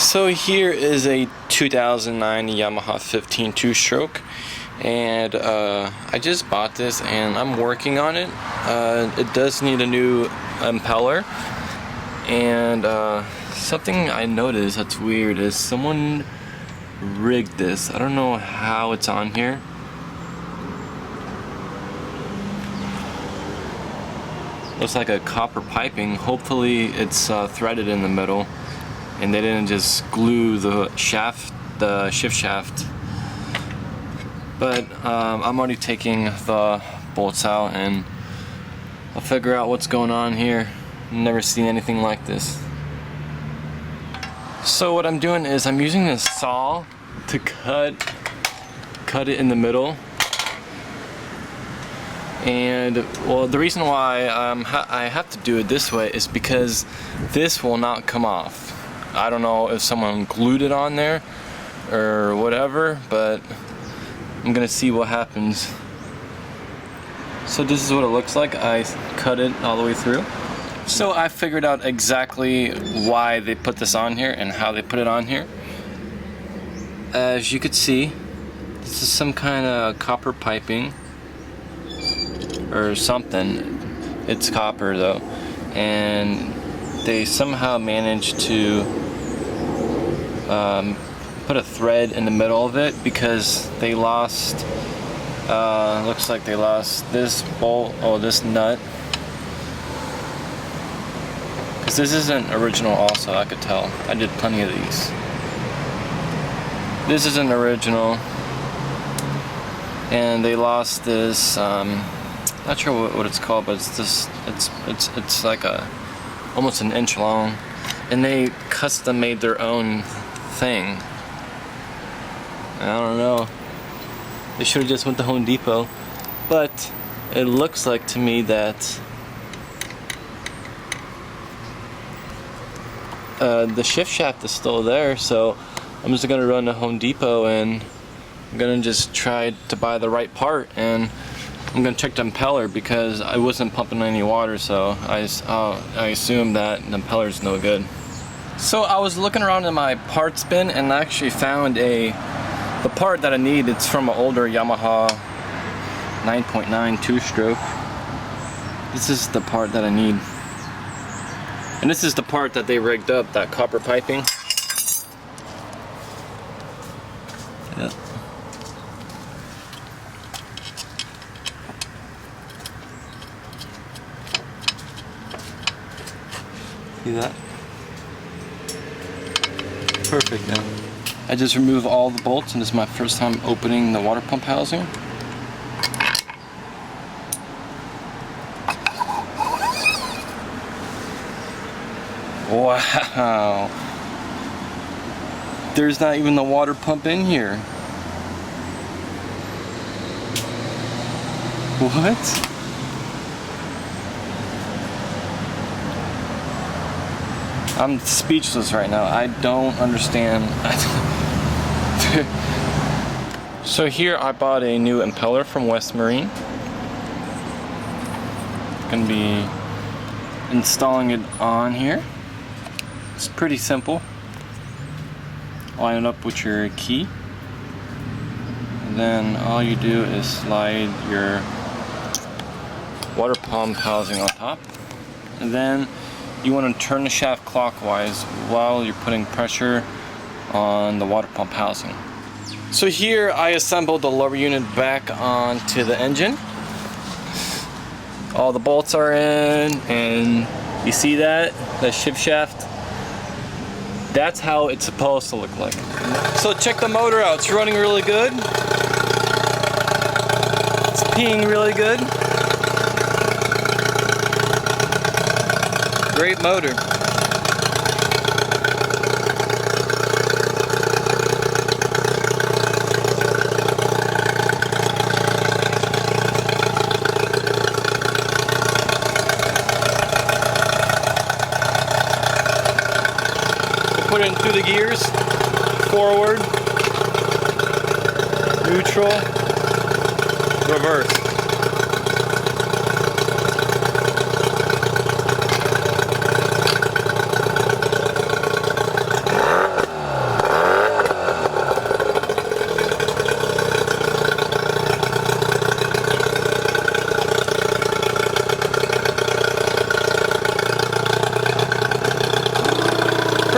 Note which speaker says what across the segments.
Speaker 1: So here is a 2009 Yamaha 15 two-stroke, and I just bought this and I'm working on it. It does need a new impeller, and something I noticed that's weird is someone rigged this. I don't know how it's on here. Looks like a copper piping. Hopefully it's threaded in the middle and they didn't just glue the shaft, the shift shaft. But I'm already taking the bolts out and I'll figure out what's going on here. Never seen anything like this. So what I'm doing is I'm using this saw to cut it in the middle. And well, the reason why I have to do it this way is because this will not come off. I don't know if someone glued it on there or whatever, but I'm gonna see what happens. So this is what it looks like. I cut it all the way through. So I figured out exactly why they put this on here and how they put it on here. As you could see, this is some kind of copper piping or something. It's copper though, and they somehow managed to put a thread in the middle of it because they lost, looks like they lost this bolt, this nut, because this isn't original also, I could tell. I did plenty of these. This isn't original, and they lost this, not sure what it's called, but it's this. It's like almost an inch long, and they custom made their own thing. I don't know. They should have just went to Home Depot, but it looks like to me that the shift shaft is still there. So I'm just gonna run to Home Depot and I'm gonna just try to buy the right part, and I'm gonna check the impeller because I wasn't pumping any water, so I assume that the impeller is no good. So I was looking around in my parts bin and I actually found the part that I need. It's from an older Yamaha 9.9 two-stroke. This is the part that I need, and this is the part that they rigged up, that copper piping. Yeah. See that? Perfect now. I just removed all the bolts, and this is my first time opening the water pump housing. Wow. There's not even the water pump in here. What? I'm speechless right now. I don't understand. So here I bought a new impeller from West Marine. Gonna be installing it on here. It's pretty simple. Line it up with your key. And then all you do is slide your water pump housing on top. And then you want to turn the shaft clockwise while you're putting pressure on the water pump housing. So here I assembled the lower unit back onto the engine. All the bolts are in, and you see that shift shaft? That's how it's supposed to look like. So check the motor out. It's running really good. It's peeing really good. Great motor. Put it through the gears. Forward, neutral, reverse.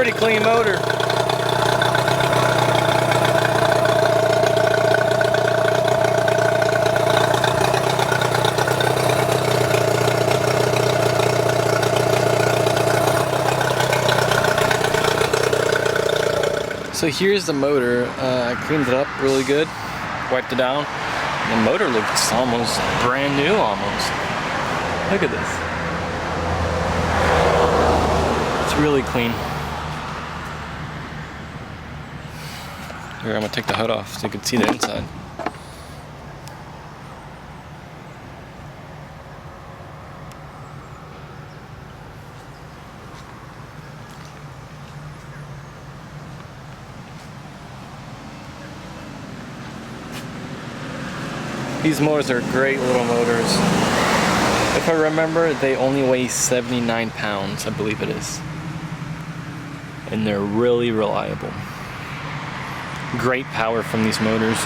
Speaker 1: Pretty clean motor. So here's the motor. I cleaned it up really good, wiped it down. The motor looks almost brand new almost. Look at this. It's really clean. Here, I'm gonna take the hood off so you can see the inside. These motors are great little motors. If I remember, they only weigh 79 pounds, I believe it is. And they're really reliable. Great power from these motors.